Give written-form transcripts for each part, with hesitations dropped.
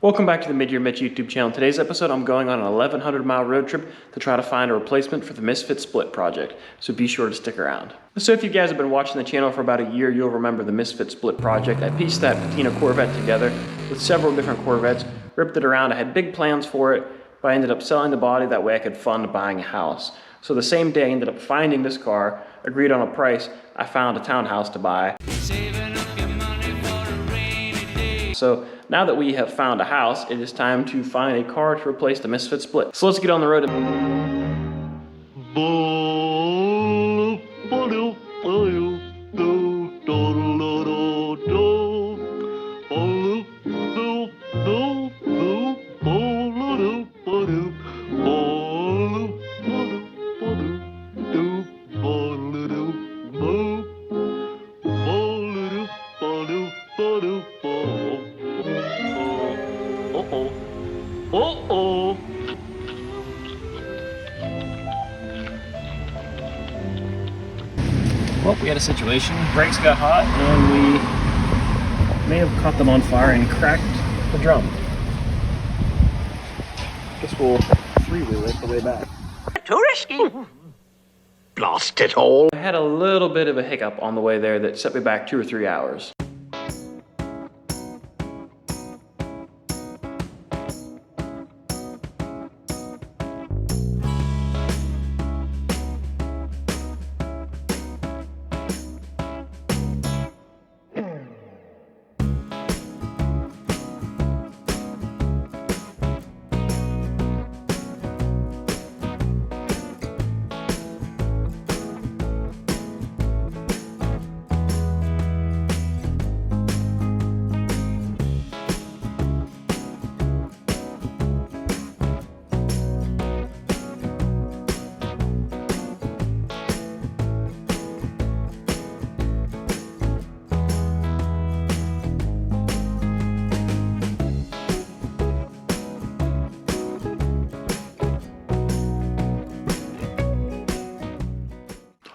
Welcome back to the Mid-Year Mitch YouTube channel. In today's episode, I'm going on an 1,100-mile road trip to try to find a replacement for the Misfit Split project, so be sure to stick around. So if you guys have been watching the channel for about a year, you'll remember the Misfit Split project. I pieced that patina Corvette together with several different Corvettes, ripped it around. I had big plans for it, but I ended up selling the body. That way I could fund buying a house. So the same day I ended up finding this car, agreed on a price, I found a townhouse to buy. So now that we have found a house, it is time to find a car to replace the Misfit Split. So let's get on the road. Well, we had a situation. Brakes got hot and we may have caught them on fire and cracked the drum. Guess we'll three-wheel it the way back. Too risky. Blast it all. I had a little bit of a hiccup on the way there that set me back 2 or 3 hours.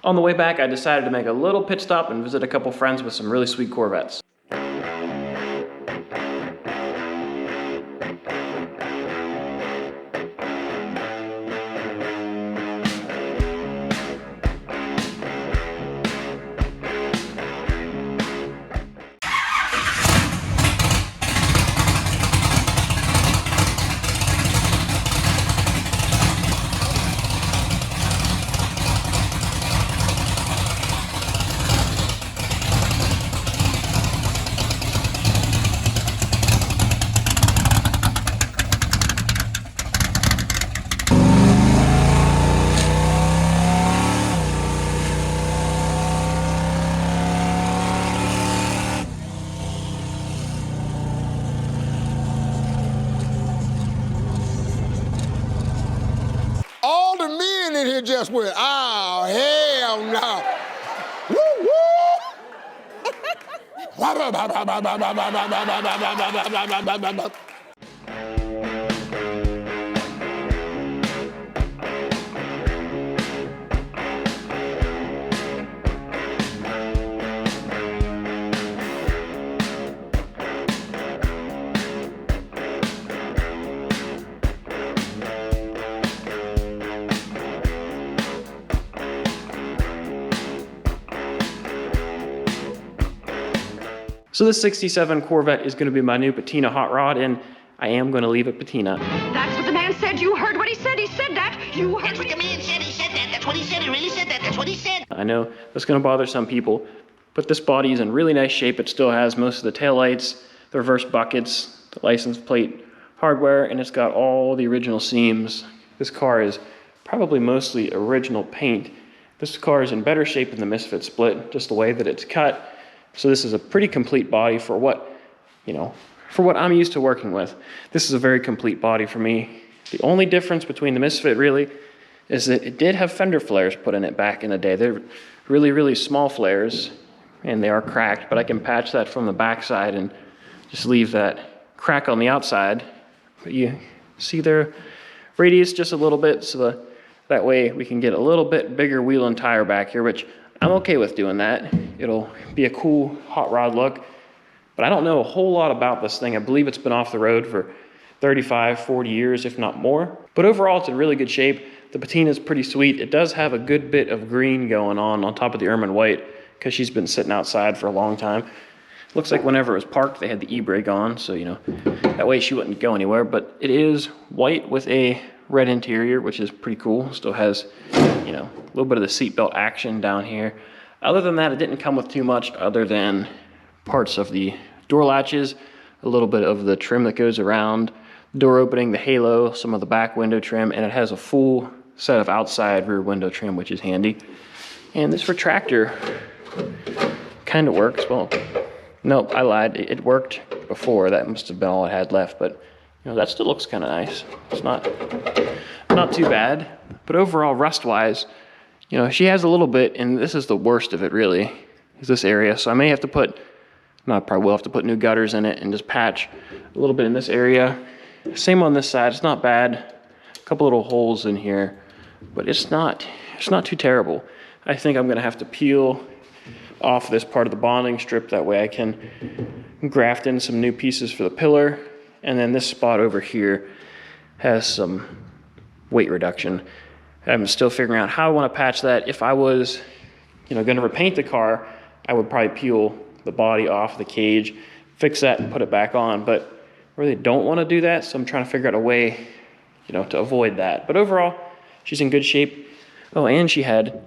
On the way back, I decided to make a little pit stop and visit a couple friends with some really sweet Corvettes. All the men in here just went, oh, hell no. Woo, woo. So this 67 Corvette is going to be my new patina hot rod, and I am going to leave it patina. That's what the man said. You heard what he said. He said that. You heard. That's what the man said. He said that. That's what he said. He really said that. That's what he said. I know that's going to bother some people, but this body is in really nice shape. It still has most of the taillights, the reverse buckets, the license plate hardware, and it's got all the original seams. This car is probably mostly original paint. This car is in better shape than the Misfit Split, just the way that it's cut. So this is a pretty complete body for what, for what I'm used to working with. This is a very complete body for me. The only difference between the Misfit really is that it did have fender flares put in it back in the day. They're really, really small flares and they are cracked, but I can patch that from the backside and just leave that crack on the outside. But you see their radius just a little bit, so that way we can get a little bit bigger wheel and tire back here, which I'm okay with doing that. It'll be a cool hot rod look. But I don't know a whole lot about this thing. I believe it's been off the road for 35, 40 years, if not more. But overall, it's in really good shape. The patina is pretty sweet. It does have a good bit of green going on top of the ermine white because she's been sitting outside for a long time. Looks like whenever it was parked, they had the e-brake on, so, you know, that way she wouldn't go anywhere. But it is white with a red interior, which is pretty cool. Still has, you know, a little bit of the seatbelt action down here. Other than that, it didn't come with too much other than parts of the door latches, a little bit of the trim that goes around the door opening, the halo, some of the back window trim, and it has a full set of outside rear window trim, which is handy. And this retractor kind of works. Well, nope, I lied. It worked before. That must have been all it had left, but you know, that still looks kind of nice. It's not too bad. But overall, rust-wise, you know, she has a little bit, and this is the worst of it, really, is this area. So I may have to put, no, I probably will have to put new gutters in it and just patch a little bit in this area. Same on this side. It's not bad. A couple little holes in here, but it's not too terrible. I think I'm gonna have to peel off this part of the bonding strip. That way I can graft in some new pieces for the pillar. And then this spot over here has some weight reduction. I'm still figuring out how I want to patch that. If I was, you know, going to repaint the car, I would probably peel the body off the cage, fix that and put it back on. But I really don't want to do that, so I'm trying to figure out a way, you know, to avoid that. But overall, she's in good shape. Oh, and she had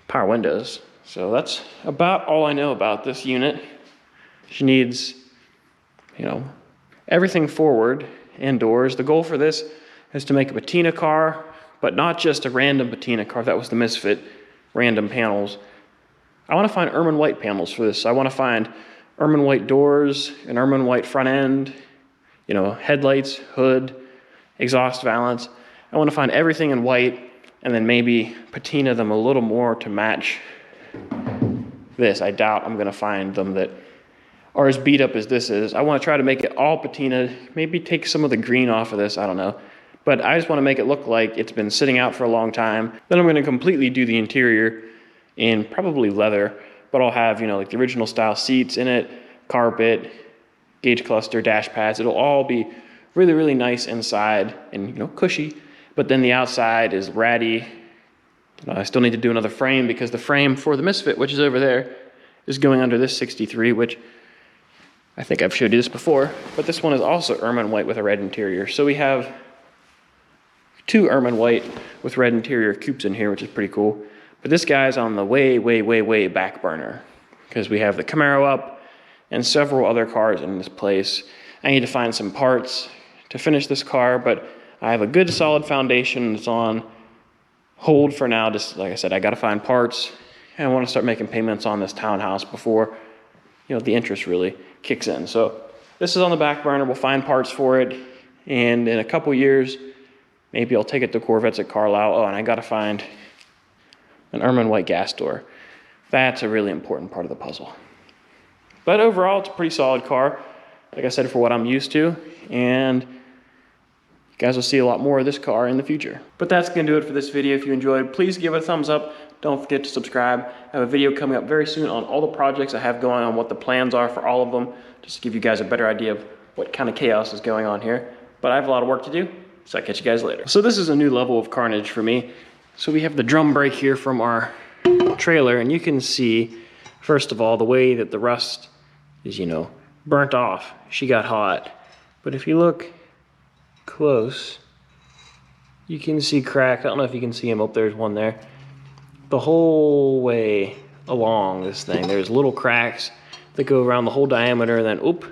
power windows. So that's about all I know about this unit. She needs, you know, everything forward and doors. The goal for this is to make a patina car, but not just a random patina car. That was the Misfit, random panels. I want to find ermine white panels for this. I want to find ermine white doors, an ermine white front end, you know, headlights, hood, exhaust valance. I want to find everything in white and then maybe patina them a little more to match this. I doubt I'm going to find them that are as beat up as this is. I want to try to make it all patina, maybe take some of the green off of this, I don't know. But I just want to make it look like it's been sitting out for a long time. Then I'm going to completely do the interior in probably leather, but I'll have, you know, like the original style seats in it, carpet, gauge cluster, dash pads. It'll all be really, really nice inside and, you know, cushy. But then the outside is ratty. I still need to do another frame because the frame for the Misfit, which is over there, is going under this 63, which I think I've showed you this before, but this one is also ermine white with a red interior. So we have two ermine white with red interior coupes in here, which is pretty cool. But this guy's on the way, way, way, way back burner because we have the Camaro up and several other cars in this place. I need to find some parts to finish this car, but I have a good solid foundation that's on hold for now. Just like I said, I got to find parts and I want to start making payments on this townhouse before, you know, the interest really kicks in. So this is on the back burner. We'll find parts for it, and in a couple years, maybe I'll take it to Corvettes at Carlisle. Oh, and I got to find an ermine white gas door. That's a really important part of the puzzle. But overall, it's a pretty solid car, like I said, for what I'm used to, and you guys will see a lot more of this car in the future. But that's going to do it for this video. If you enjoyed, please give it a thumbs up. Don't forget to subscribe. I have a video coming up very soon on all the projects I have going on, what the plans are for all of them, just to give you guys a better idea of what kind of chaos is going on here. But I have a lot of work to do, so I'll catch you guys later. So this is a new level of carnage for me. So we have the drum brake here from our trailer, and you can see, first of all, the way that the rust is, you know, burnt off. She got hot. But if you look close, you can see cracked. I don't know if you can see them. Oh, there's one there. The whole way along this thing, there's little cracks that go around the whole diameter, and then, oop,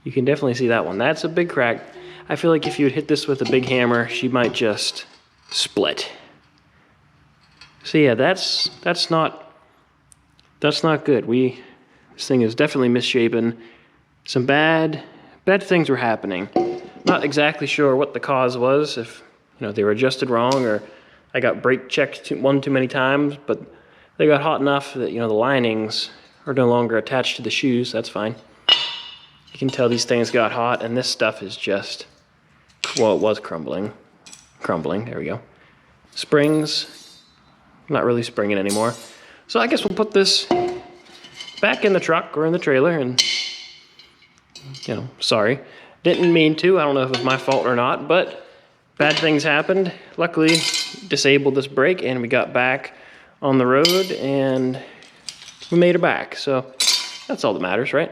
you can definitely see that one. That's a big crack. I feel like if you would hit this with a big hammer, she might just split. So yeah, that's not good. This thing is definitely misshapen. Some bad things were happening. Not exactly sure what the cause was, if, you know, they were adjusted wrong or I got brake checked one too many times, but they got hot enough that, you know, the linings are no longer attached to the shoes. That's fine. You can tell these things got hot, and this stuff is just, well, it was crumbling. There we go. Springs, not really springing anymore. So I guess we'll put this back in the truck or in the trailer and you know, sorry. Didn't mean to. I don't know if it was my fault or not, but bad things happened. Luckily, disabled this brake and we got back on the road and we made it back. So that's all that matters, right?